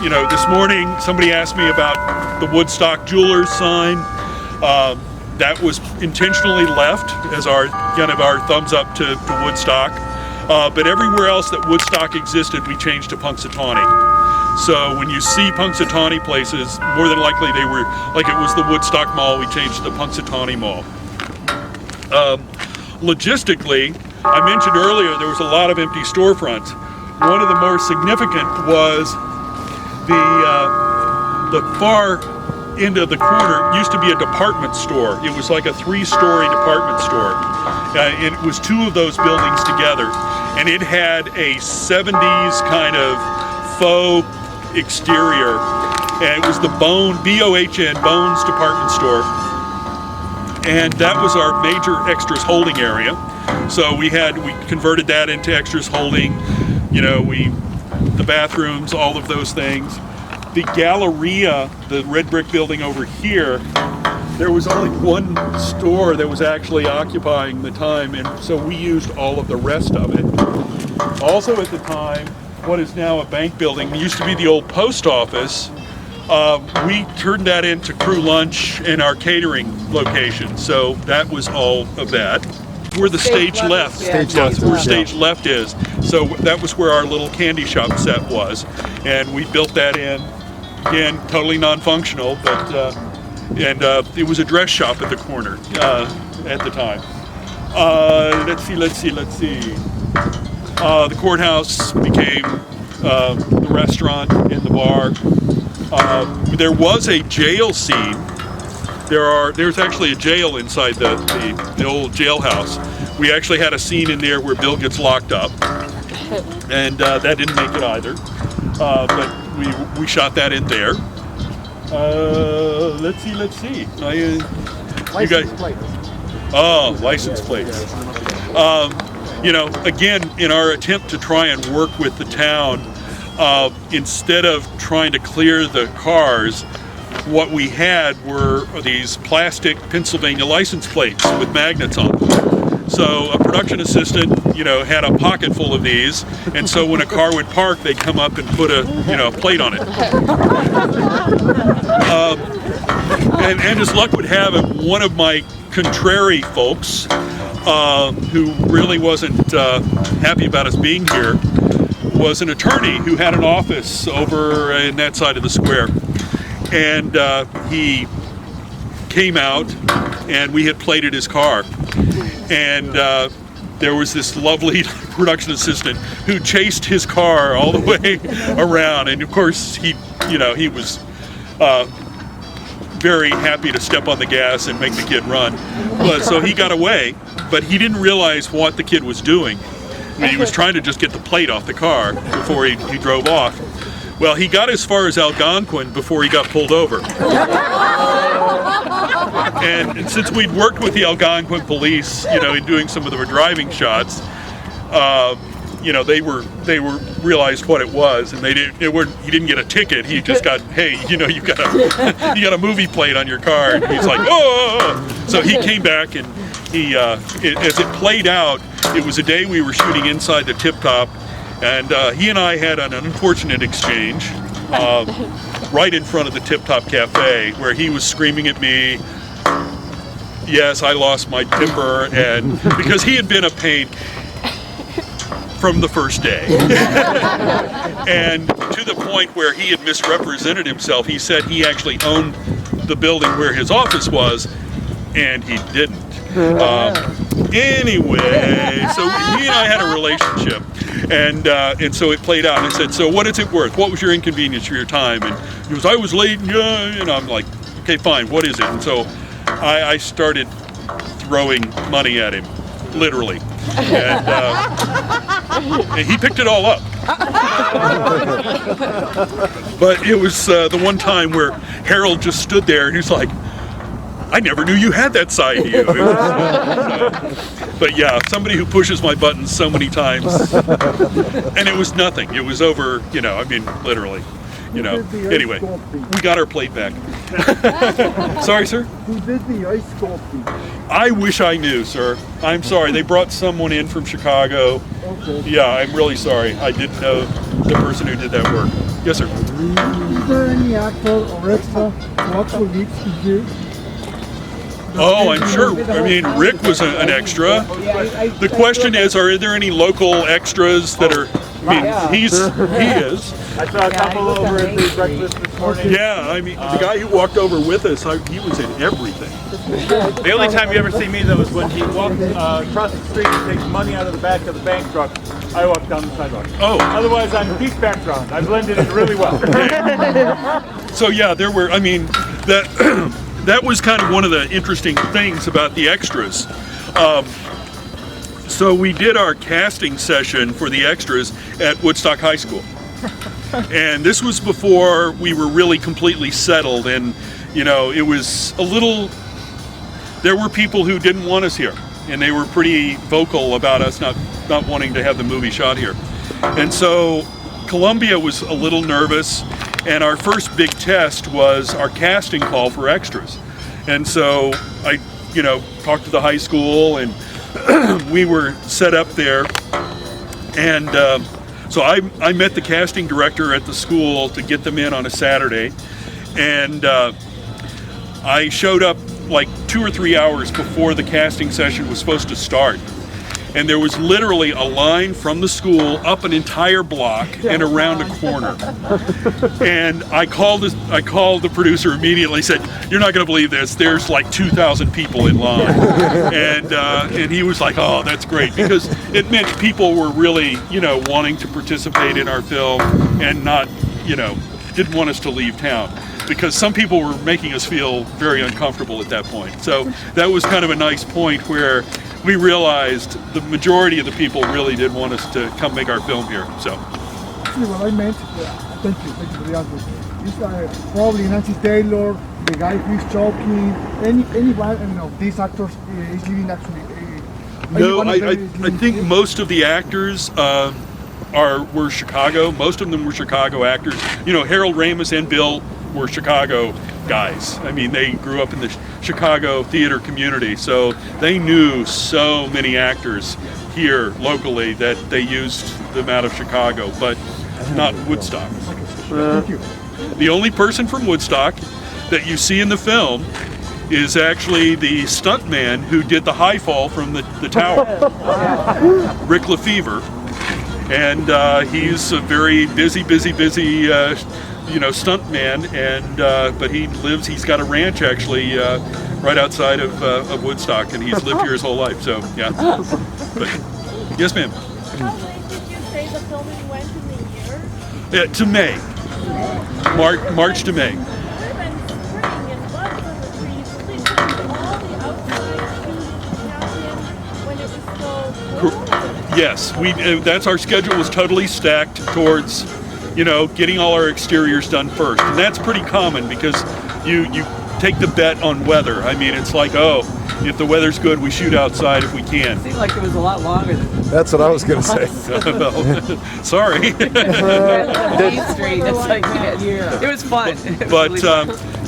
You know, this morning somebody asked me about the Woodstock Jewelers sign. That was intentionally left as our kind of our thumbs up to Woodstock. But everywhere else that Woodstock existed, we changed to Punxsutawney. So when you see Punxsutawney places, more than likely they were, like it was the Woodstock Mall, we changed to the Punxsutawney Mall. Logistically, I mentioned earlier there was a lot of empty storefronts. One of the more significant was the far end of the corner used to be a department store. It was like a 3-story department store. And it was 2 of those buildings together. And it had a 70s kind of faux exterior. And it was the B-O-H-N, Bones department store. And that was our major extras holding area. So we converted that into extras holding, you know, the bathrooms, all of those things. The Galleria, the red brick building over here, there was only one store that was actually occupying the time, and so we used all of the rest of it. Also at the time, what is now a bank building, used to be the old post office. We turned that into crew lunch and our catering location, so that was all of that. Where the stage left, where stage left is, so that was where our little candy shop set was, and we built that in. Again, totally non-functional, but it was a dress shop at the corner at the time. Let's see. The courthouse became the restaurant and the bar. There was a jail scene. There's actually a jail inside the old jailhouse. We actually had a scene in there where Bill gets locked up, and that didn't make it either. But we shot that in there. Let's see. You guys. Oh, license plates. You know, again, in our attempt to try and work with the town, instead of trying to clear the cars, what we had were these plastic Pennsylvania license plates with magnets on them. So a production assistant, you know, had a pocket full of these, and so when a car would park, they'd come up and put a, you know, plate on it. And as luck would have it, one of my contrary folks, who really wasn't happy about us being here, was an attorney who had an office over in that side of the square. And he came out, and we had plated his car. And there was this lovely production assistant who chased his car all the way around. And of course, he was very happy to step on the gas and make the kid run. So he got away, but he didn't realize what the kid was doing. I mean, he was trying to just get the plate off the car before he drove off. Well, he got as far as Algonquin before he got pulled over. And since we'd worked with the Algonquin police, you know, in doing some of the driving shots, you know, they realized what it was, and he didn't get a ticket. He just got, hey, you know, you got a movie plate on your car, and he's like, oh. So he came back and as it played out, it was a day we were shooting inside the Tip Top, and he and I had an unfortunate exchange right in front of the Tip Top Cafe, where he was screaming at me, yes, I lost my temper, and because he had been a pain from the first day. And to the point where he had misrepresented himself. He said he actually owned the building where his office was, and he didn't. Anyway, so he and I had a relationship, and so it played out. And I said, so what is it worth? What was your inconvenience for your time? And he goes, I was late, and I'm like, okay, fine, what is it? And so I started throwing money at him, literally. And he picked it all up. But it was the one time where Harold just stood there and he's like, I never knew you had that side of you. But yeah, somebody who pushes my buttons so many times. And it was nothing. It was over, literally. Anyway, we got our plate back. Sorry, sir? Who did the ice sculpting? I wish I knew, sir. I'm sorry. They brought someone in from Chicago. Okay. Yeah, I'm really sorry. I didn't know the person who did that work. Yes, sir. Is there any actor or extra who actually needs to do? Oh, I'm sure. I mean, Rick was an extra. The question is, are there any local extras that are... I mean, he is. I saw a couple over at the breakfast this morning. Yeah, I mean, the guy who walked over with us, he was in everything. The only time you ever see me, though, is when he walks across the street and takes money out of the back of the bank truck. I walk down the sidewalk. Oh. Otherwise, I'm deep background. I blended in really well. So, yeah, there were, I mean, that was kind of one of the interesting things about the extras. So we did our casting session for the extras at Woodstock High School. And this was before we were really completely settled, and it was a little, there were people who didn't want us here, and they were pretty vocal about us not wanting to have the movie shot here. And so Columbia was a little nervous, and our first big test was our casting call for extras. And so I talked to the high school, and we were set up there, and so I met the casting director at the school to get them in on a Saturday, and I showed up like 2 or 3 hours before the casting session was supposed to start, and there was literally a line from the school up an entire block and around a corner. And I called the producer immediately, said, "You're not going to believe this. There's like 2,000 people in line." And he was like, "Oh, that's great," because it meant people were really, wanting to participate in our film and not, didn't want us to leave town, because some people were making us feel very uncomfortable at that point. So that was kind of a nice point where we realized the majority of the people really did want us to come make our film here. So. Actually, what I meant, thank you for the answer. Is probably Nancy Taylor, the guy who's choking, anyone of these actors is living actually. No, I think most of the actors were Chicago. Most of them were Chicago actors. Harold Ramis and Bill were Chicago guys. I mean, they grew up in the Chicago theater community, so they knew so many actors here locally that they used them out of Chicago, but not Woodstock. Thank you. The only person from Woodstock that you see in the film is actually the stuntman who did the high fall from the tower, Rick Lefevre, and he's a very busy stuntman, and but he's got a ranch actually right outside of Woodstock, and he's lived here his whole life. So yeah. But, yes, ma'am. How late did you say the filming went in the year? Yeah, to May. March to May. There have been spring and buds on the trees. Did they put all the outside trees in when it was still cool? Yes, that's our schedule was totally stacked towards getting all our exteriors done first, and that's pretty common because you take the bet on weather. I mean, it's like, oh, if the weather's good, we shoot outside if we can. It seemed like it was a lot longer than That's what I was going to say. Well, sorry. Main Street. It's like, it was fun. But,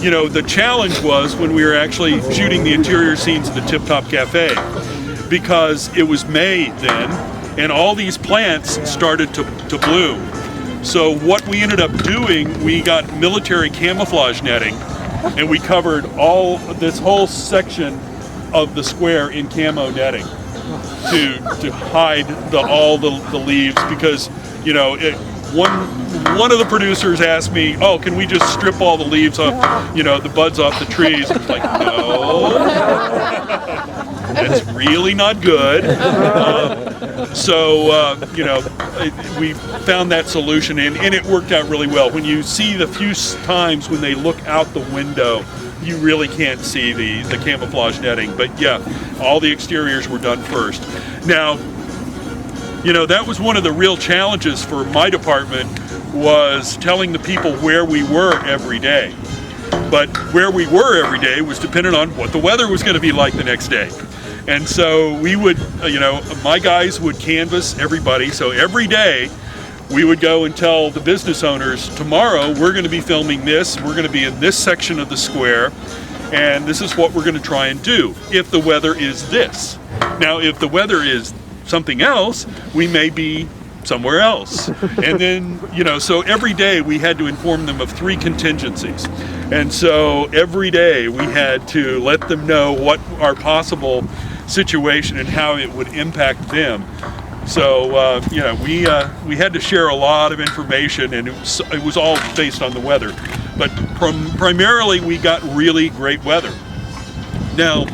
you know, the challenge was when we were actually shooting the interior scenes of the Tip Top Cafe, because it was May then, and all these plants started to bloom. So what we ended up doing, we got military camouflage netting, and we covered this whole section of the square in camo netting to hide all the leaves, because, you know, one of the producers asked me, oh, can we just strip all the leaves off, you know, the buds off the trees? It's like, no, that's really not good. You know, we found that solution, and it worked out really well. When you see the few times when they look out the window, you really can't see the camouflage netting. But yeah, all the exteriors were done first. Now, you know, that was one of the real challenges for my department, was telling the people where we were every day. But where we were every day was dependent on what the weather was going to be like the next day. And so we would, you know, my guys would canvass everybody. So every day we would go and tell the business owners, tomorrow we're going to be filming this, we're going to be in this section of the square, and this is what we're going to try and do if the weather is this. Now, if the weather is something else, we may be somewhere else. And then, you know, so every day we had to inform them of 3 contingencies. And so every day we had to let them know what our possible situation and how it would impact them. So, you know, we had to share a lot of information, and it was all based on the weather. But primarily we got really great weather. Now,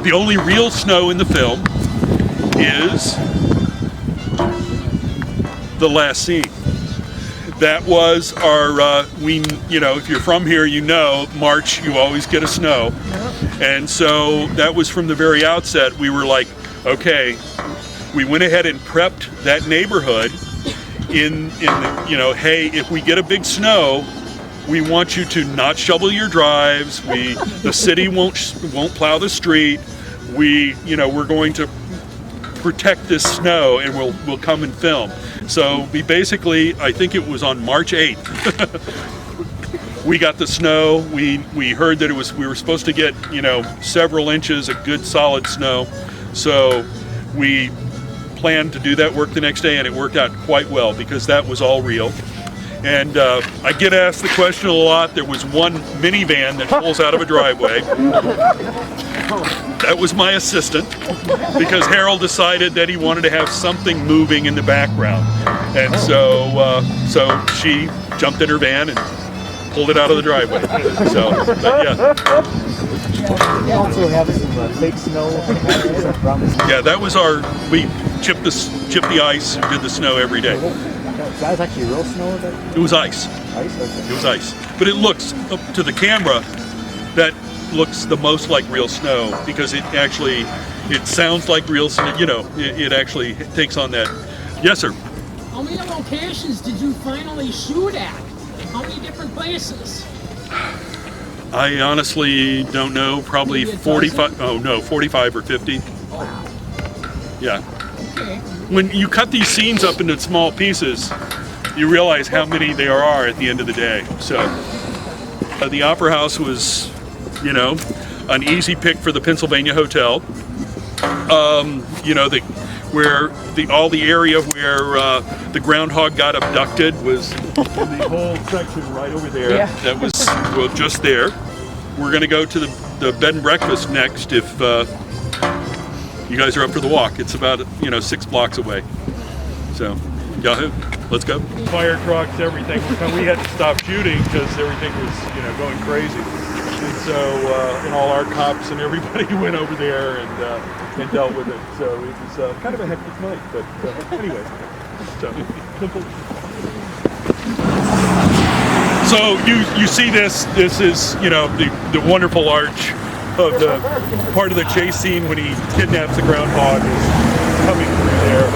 the only real snow in the film is the last scene. That was our, you know, if you're from here, you know, March, you always get a snow. And so that was from the very outset. We were like, okay, we went ahead and prepped that neighborhood in the, you know, hey, if we get a big snow, we want you to not shovel your drives. The city won't plow the street. You know, we're going to protect this snow, and we'll come and film. So we basically, I think it was on March 8th, we got the snow. We heard that we were supposed to get, you know, several inches of good solid snow. So we planned to do that work the next day, and it worked out quite well because that was all real. And I get asked the question a lot. There was one minivan that pulls out of a driveway. That was my assistant, because Harold decided that he wanted to have something moving in the background. And so she jumped in her van and pulled it out of the driveway. So, but yeah. We also have some fake snow. Yeah, that was we chipped the ice and did the snow every day. That was actually real snow? It was ice. Ice? Okay. It was ice. But it looks, up to the camera, that looks the most like real snow, because it sounds like real snow. You know, it actually takes on that. Yes, sir. How many locations did you finally shoot at? How many different places? I honestly don't know. Probably 45. Oh no, 45 or 50. Wow. Yeah. Okay. When you cut these scenes up into small pieces, you realize how many there are at the end of the day. So the Opera House was, you know, an easy pick for the Pennsylvania Hotel. You know, all the area where the Groundhog got abducted was in the whole section right over there. Yeah. That was just there. We're going to go to the bed and breakfast next if you guys are up for the walk. It's about 6 blocks away. So, Yahoo, let's go. Fire trucks, everything. We had to stop shooting because everything was going crazy. And so, and all our cops and everybody went over there and dealt with it. So it was kind of a hectic night, but anyway. So you see this is the wonderful arch of the part of the chase scene when he kidnaps the groundhog is coming through there.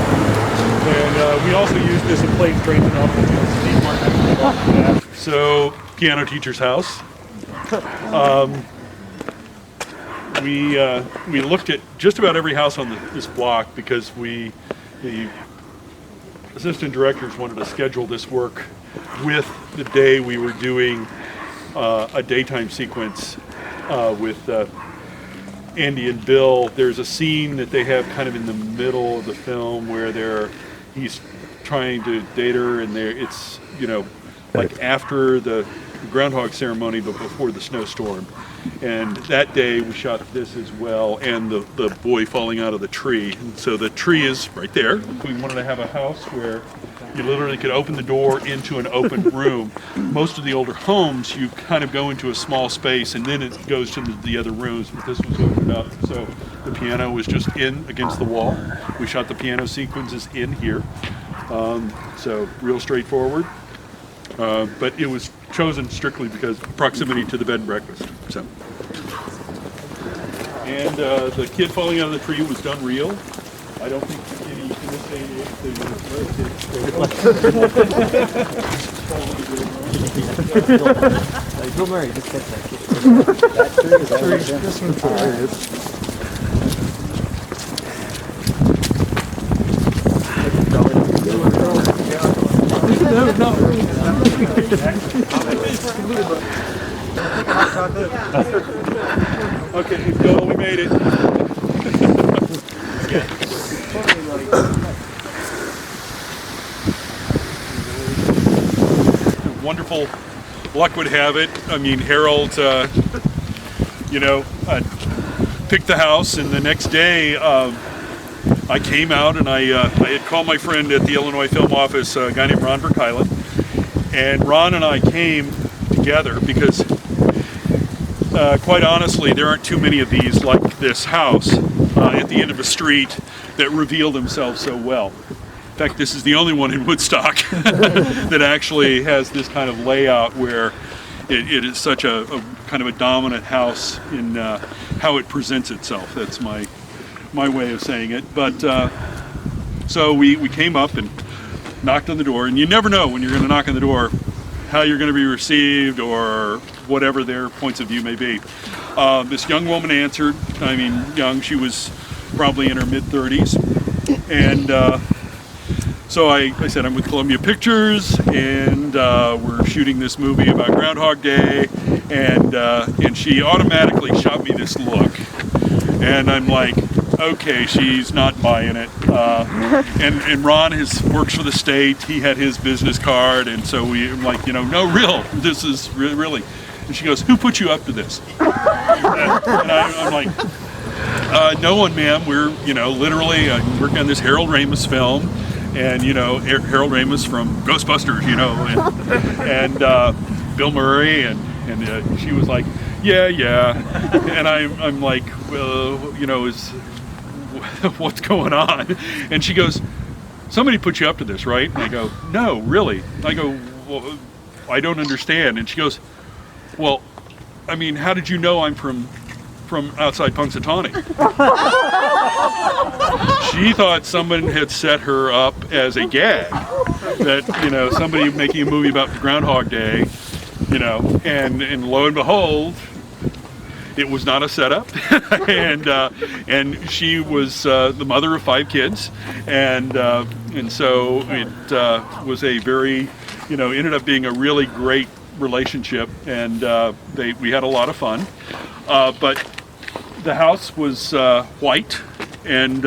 And we also used this in Planes, Trains, and Automobiles. Steve Martin. So piano teacher's house. we looked at just about every house on this block because the assistant directors wanted to schedule this work with the day we were doing a daytime sequence with Andy and Bill. There's a scene that they have kind of in the middle of the film where he's trying to date her, and it's like after the Groundhog ceremony but before the snowstorm. And that day we shot this as well, and the boy falling out of the tree. And so the tree is right there. We wanted to have a house where you literally could open the door into an open room. Most of the older homes, you kind of go into a small space and then it goes to the other rooms, but this was opened up. So the piano was just in against the wall. We shot the piano sequences in here. So real straightforward. But it was chosen strictly because of proximity to the bed and breakfast. So, and the kid falling out of the tree was done real. I don't think any in this day and age they Bill Murray, just catch that kid. This one's hilarious. Okay, Bill, we made it. Wonderful luck would have it. I mean, Harold, picked the house, and the next day I came out and I had called my friend at the Illinois Film Office, a guy named Ron Verkeilen, and Ron and I came together because quite honestly, there aren't too many of these like this house at the end of a street that reveal themselves so well. In fact, this is the only one in Woodstock that actually has this kind of layout where it is such a kind of a dominant house in how it presents itself. That's my way of saying it. But so we came up and knocked on the door, and you never know when you're going to knock on the door how you're going to be received or whatever their points of view may be. This young woman answered. I mean, young, she was probably in her mid-30s, and so I said, I'm with Columbia Pictures, and we're shooting this movie about Groundhog Day, and she automatically shot me this look, and I'm like, okay, she's not buying it. And Ron works for the state. He had his business card, and so I'm like, no, this is really. And she goes, who put you up to this? And I'm like, no one, ma'am. We're, literally working on this Harold Ramis film, and Harold Ramis from Ghostbusters, and Bill Murray, and she was like, yeah, and I'm like, well, what's going on? And she goes, somebody put you up to this, right? And I go, no, really. I go, well, I don't understand. And she goes, well, I mean, how did you know I'm from outside Punxsutawney? She thought someone had set her up as a gag, that somebody making a movie about Groundhog Day, and lo and behold, it was not a setup, and she was the mother of 5 kids, and so it was a very, ended up being a really great relationship, and we had a lot of fun, but the house was white, and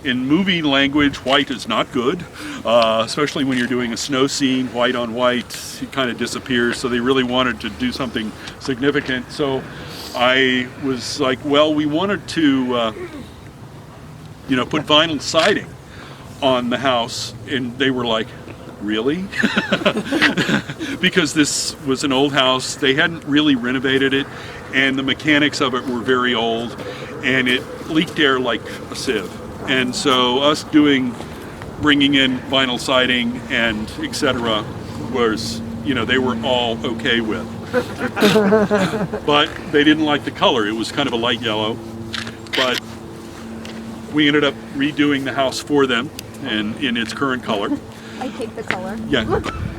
in movie language, white is not good, especially when you're doing a snow scene. White on white, it kind of disappears, so they really wanted to do something significant. So I was like, well, we wanted to put vinyl siding on the house, and they were like, really? Because this was an old house. They hadn't really renovated it, and the mechanics of it were very old, and it leaked air like a sieve. And so us bringing in vinyl siding and etc. was, they were all okay with. But they didn't like the color. It was kind of a light yellow. But we ended up redoing the house for them and in its current color. I take the color. Yeah.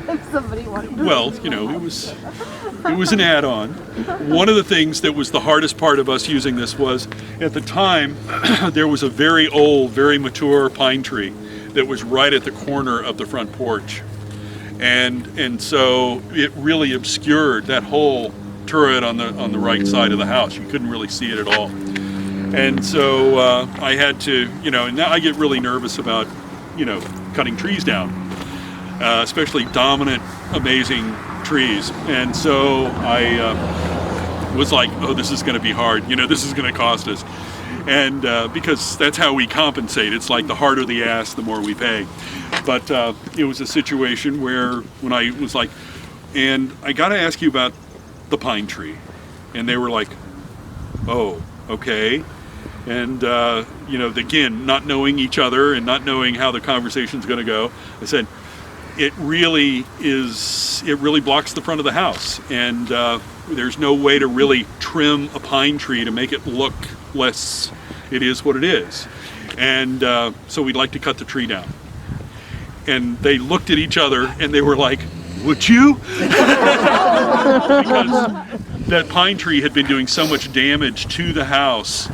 if somebody wanted to. Well, you know, it was an add-on. One of the things that was the hardest part of us using this was, at the time, there was a very old, very mature pine tree that was right at the corner of the front porch. And so it really obscured that whole turret on the right side of the house. You couldn't really see it at all. And so I had to, you know, and now I get really nervous about, you know, cutting trees down, especially dominant, amazing trees. And so I was like, oh, this is going to be hard. You know, this is going to cost us. And because that's how we compensate. It's like the harder the ask, the more we pay. But it was a situation where when I was like, and I got to ask you about the pine tree. And they were like, oh, okay. And, you know, again, not knowing each other and not knowing how the conversation's going to go, I said, it really blocks the front of the house. And there's no way to really trim a pine tree to make it look less, it is what it is. And so we'd like to cut the tree down. And they looked at each other and they were like, would you? Because that pine tree had been doing so much damage to the house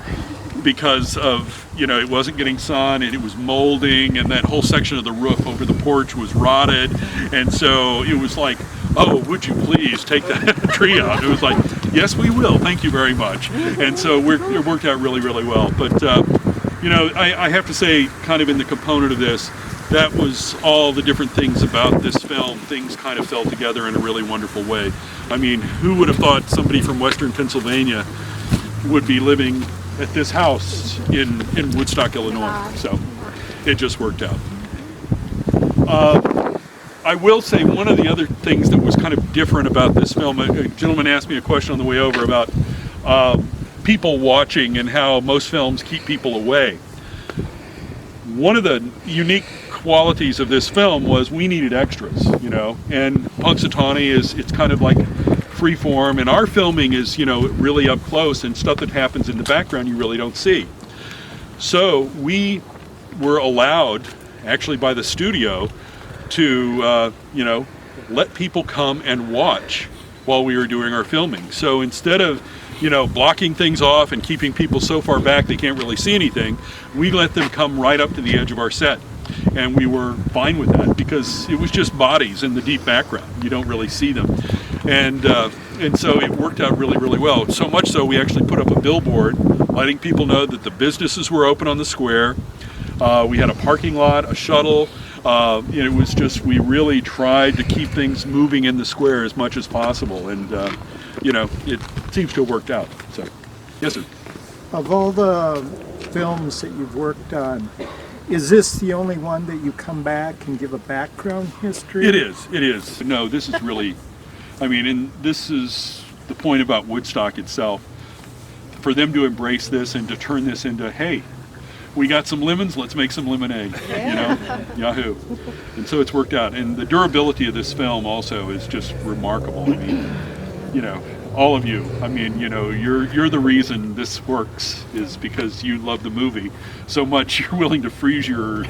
because of, you know, it wasn't getting sun and it was molding, and that whole section of the roof over the porch was rotted. And so it was like, oh, would you please take that tree out? It was like, yes, we will. Thank you very much. And so it worked out really, really well. But, you know, I have to say, kind of in the component of this, that was all the different things about this film. Things kind of fell together in a really wonderful way. I mean, who would have thought somebody from Western Pennsylvania would be living at this house in Woodstock, Illinois? So it just worked out. I will say one of the other things that was kind of different about this film, a gentleman asked me a question on the way over about people watching and how most films keep people away. One of the unique qualities of this film was we needed extras, you know, and Punxsutawney it's kind of like free form, and our filming is, you know, really up close, and stuff that happens in the background you really don't see. So we were allowed, actually by the studio, to, you know, let people come and watch while we were doing our filming. So instead of, you know, blocking things off and keeping people so far back they can't really see anything, we let them come right up to the edge of our set. And we were fine with that because it was just bodies in the deep background. You don't really see them. And so it worked out really, really well. So much so we actually put up a billboard letting people know that the businesses were open on the square. We had a parking lot, a shuttle. It was just, we really tried to keep things moving in the square as much as possible. And, you know, it seems to have worked out. So, yes, sir. Of all the films that you've worked on, is this the only one that you come back and give a background history? It is. No, this is really, I mean, and this is the point about Woodstock itself. For them to embrace this and to turn this into, hey, we got some lemons, let's make some lemonade, you know, yahoo. And so it's worked out. And the durability of this film also is just remarkable. I mean, you know, all of you, I mean, you know, you're the reason this works is because you love the movie so much you're willing to freeze your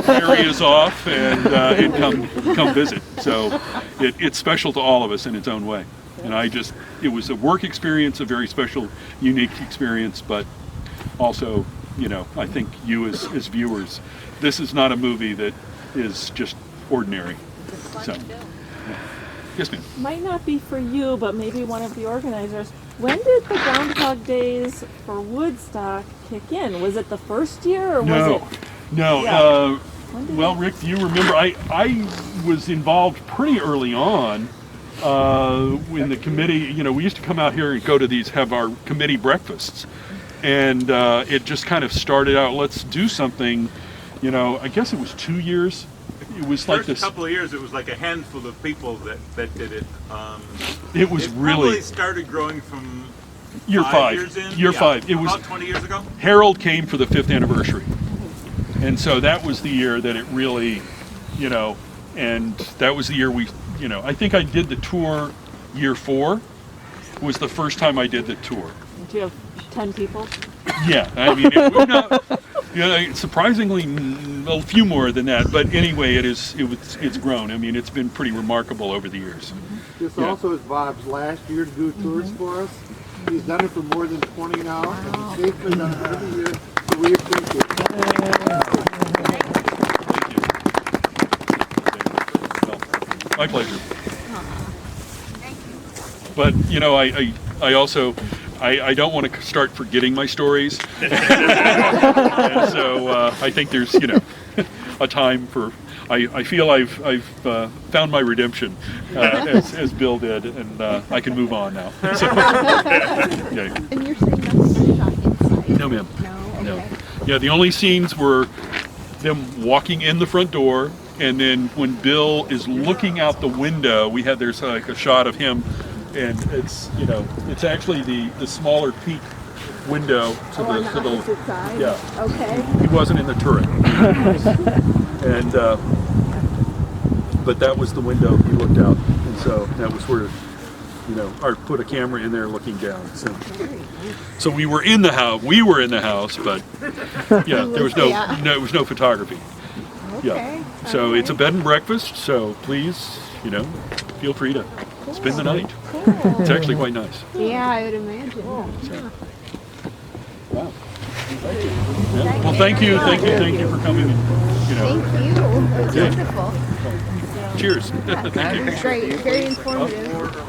areas off and come visit. So it's special to all of us in its own way. And it was a work experience, a very special, unique experience, but also, you know, I think you as viewers, this is not a movie that is just ordinary. So, yeah. Yes, ma'am. Might not be for you, but maybe one of the organizers. When did the Groundhog Days for Woodstock kick in? Was it the first year, or was it? No. Yeah. Well, Rick, do you remember? I was involved pretty early on in the committee. You know, we used to come out here and go to have our committee breakfasts, and it just kind of started out. Let's do something. You know, I guess it was 2 years. It was like this. First couple of years, it was like a handful of people that did it. It was really probably started growing from year 5 years in. Year 5. It was about 20 years ago. Harold came for the 5th anniversary, and so that was the year that it really, you know, and that was the year we, you know, I think I did the tour. Year 4 was the first time I did the tour. Do you have 10 people? Yeah, I mean, Yeah, surprisingly, a few more than that. But anyway, it's grown. I mean, it's been pretty remarkable over the years. This Yeah. also is Bob's last year to do tours for us. He's done it for more than 20 now, and Dave's been done it every year, so we appreciate it. My pleasure. But you know, I also I don't want to start forgetting my stories, and so I think there's a time for. I feel I've found my redemption as Bill did, and I can move on now. So, yeah. And you're saying nothing shot inside? No, ma'am. No. Okay. Yeah, the only scenes were them walking in the front door, and then when Bill is looking out the window, there's like a shot of him, and it's actually the smaller peak window to on the opposite side? Yeah. Okay. He wasn't in the turret, and but that was the window he looked out, and so that was where Art put a camera in there looking down. So we were in the house. We were in the house, but yeah, there was there was no photography. Okay. Yeah. So it's a bed and breakfast. So please, feel free to spend the night. Cool. It's actually quite nice. Yeah, I would imagine. Wow. Yeah. Well, thank you for coming. Thank you. It was wonderful. Cheers. Thank you. Great. Very informative.